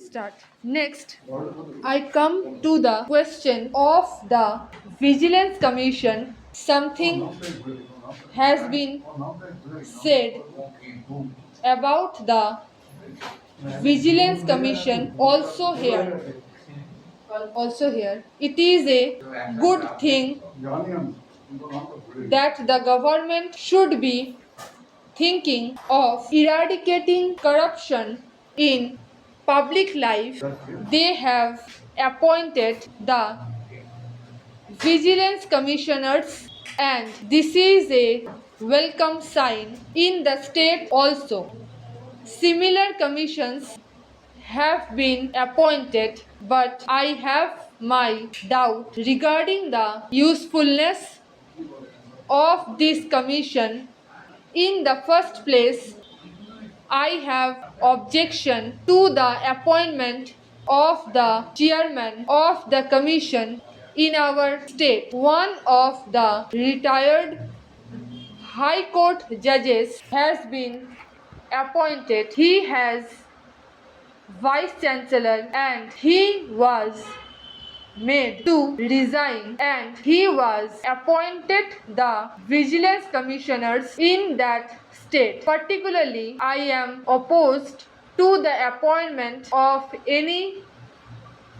start. Next, I come to the question of the Vigilance Commission. Something has been said about the Vigilance Commission also here. It is a good thing that the government should be thinking of eradicating corruption in public life. They have appointed the vigilance commissioners, and this is a welcome sign in the state also. Similar commissions have been appointed, but I have my doubt regarding the usefulness of this commission. In the first place, I have objection to the appointment of the chairman of the commission in our state. One of the retired High Court judges has been appointed. He has Vice Chancellor and he was made to resign, and he was appointed the vigilance commissioners in that state. Particularly, I am opposed to the appointment of any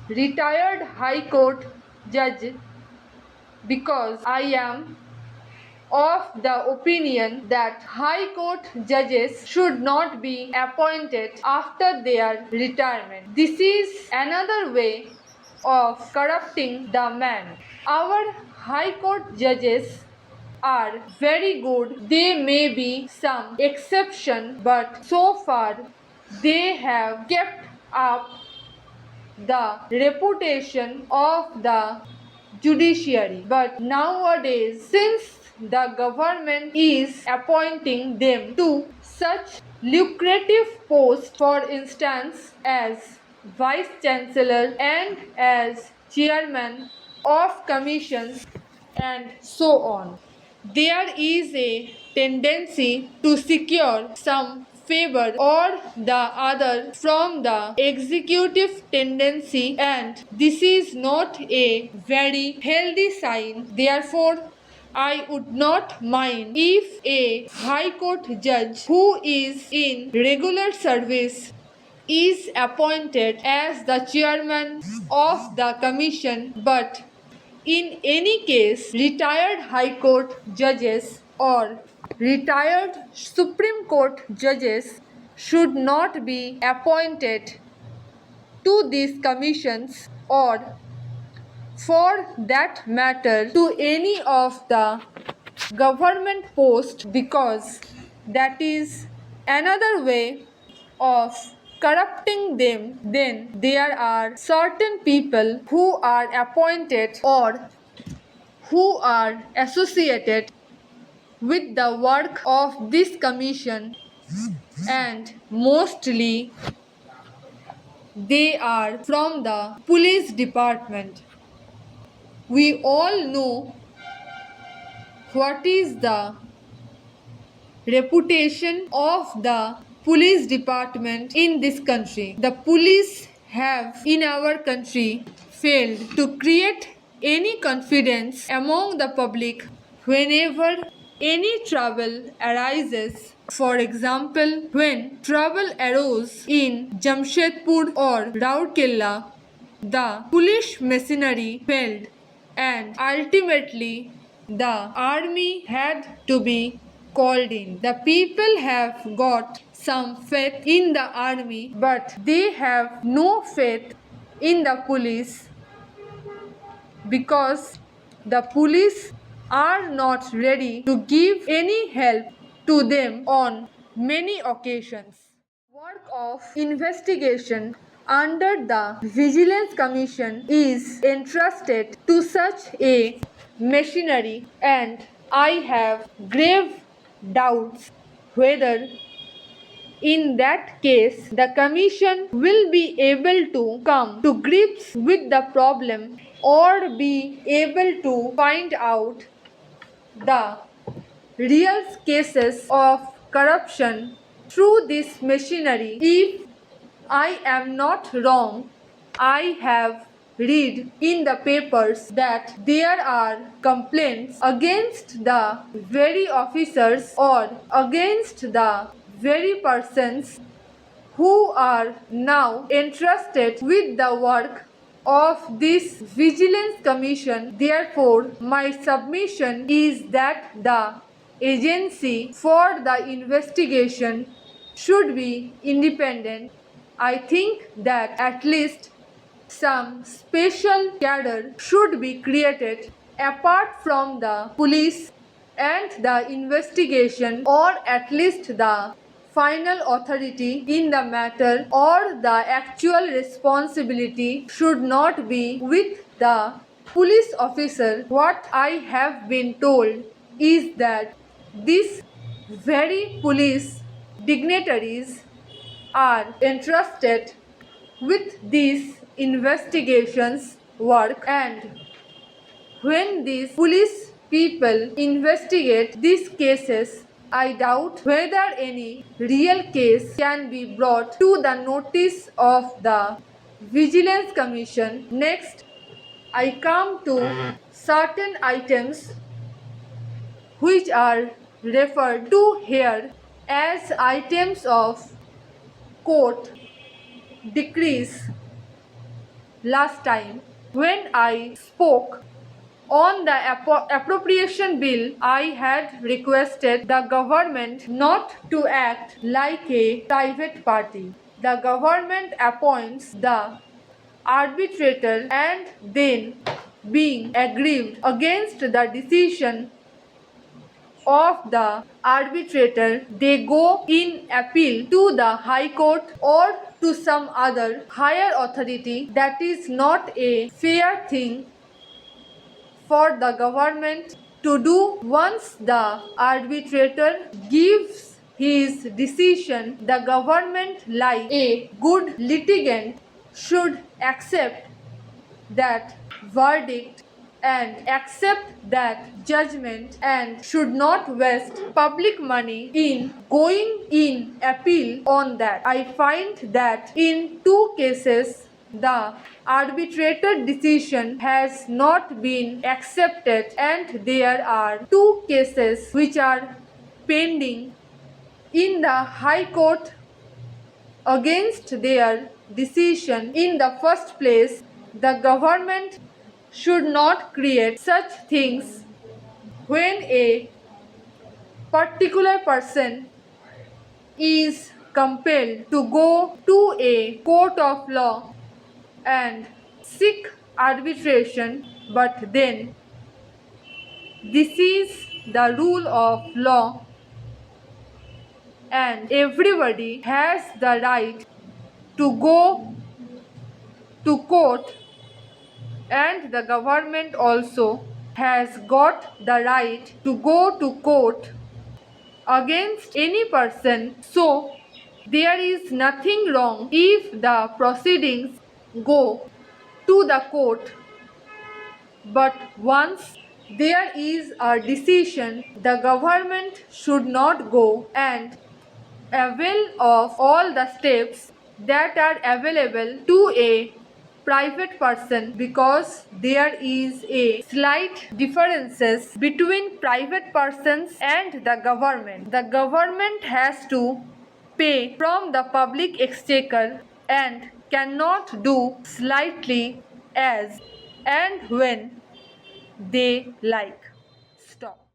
retired High Court judge because I am of the opinion that High Court judges should not be appointed after their retirement. This is another way of corrupting the man. Our High Court judges are very good. There may be some exception, but so far they have kept up the reputation of the judiciary. But nowadays, since the government is appointing them to such lucrative posts, for instance, as Vice Chancellor and as Chairman of commissions and so on, there is a tendency to secure some favor or the other from the executive tendency, and this is not a very healthy sign. Therefore, I would not mind if a High Court judge who is in regular service is appointed as the chairman of the commission, but in any case, retired High Court judges or retired Supreme Court judges should not be appointed to these commissions, or for that matter to any of the government posts, because that is another way of corrupting them. Then there are certain people who are appointed or who are associated with the work of this commission, and mostly they are from the police department. We all know what is the reputation of the police department in this country. The police have in our country failed to create any confidence among the public whenever any trouble arises. For example, when trouble arose in Jamshedpur or Rourkela, the police machinery failed, and ultimately the army had to be called in. The people have got some faith in the army, but they have no faith in the police because the police are not ready to give any help to them on many occasions. Work of investigation under the Vigilance Commission is entrusted to such a machinery, and I have grave doubts whether in that case the commission will be able to come to grips with the problem or be able to find out the real cases of corruption through this machinery. If I am not wrong. I have read in the papers that there are complaints against the very officers or against the very persons who are now entrusted with the work of this Vigilance Commission. Therefore, my submission is that the agency for the investigation should be independent. I think that at least some special cadre should be created apart from the police and the investigation, or at least the final authority in the matter, or the actual responsibility should not be with the police officer. What I have been told is that these very police dignitaries are entrusted with these investigations work, and when these police people investigate these cases, I doubt whether any real case can be brought to the notice of the Vigilance Commission. Next, I come to certain items which are referred to here as items of court decrees. Last time, when I spoke on the appropriation bill, I had requested the government not to act like a private party. The government appoints the arbitrator, and then, being aggrieved against the decision of the arbitrator, they go in appeal to the High Court or to some other higher authority. That is not a fair thing for the government to do. Once the arbitrator gives his decision, the government, like a good litigant, should accept that verdict and accept that judgment, and should not waste public money in going in appeal on that. I find that in two cases the arbitrator decision has not been accepted, and there are two cases which are pending in the High Court against their decision. In the first place, the government should not create such things when a particular person is compelled to go to a court of law and seek arbitration, but then this is the rule of law and everybody has the right to go to court, and the government also has got the right to go to court against any person. So there is nothing wrong if the proceedings go to the court, but once there is a decision, the government should not go and avail of all the steps that are available to a private person, because there is a slight differences between private persons and the government. The government has to pay from the public exchequer and cannot do slightly as and when they like. Stop.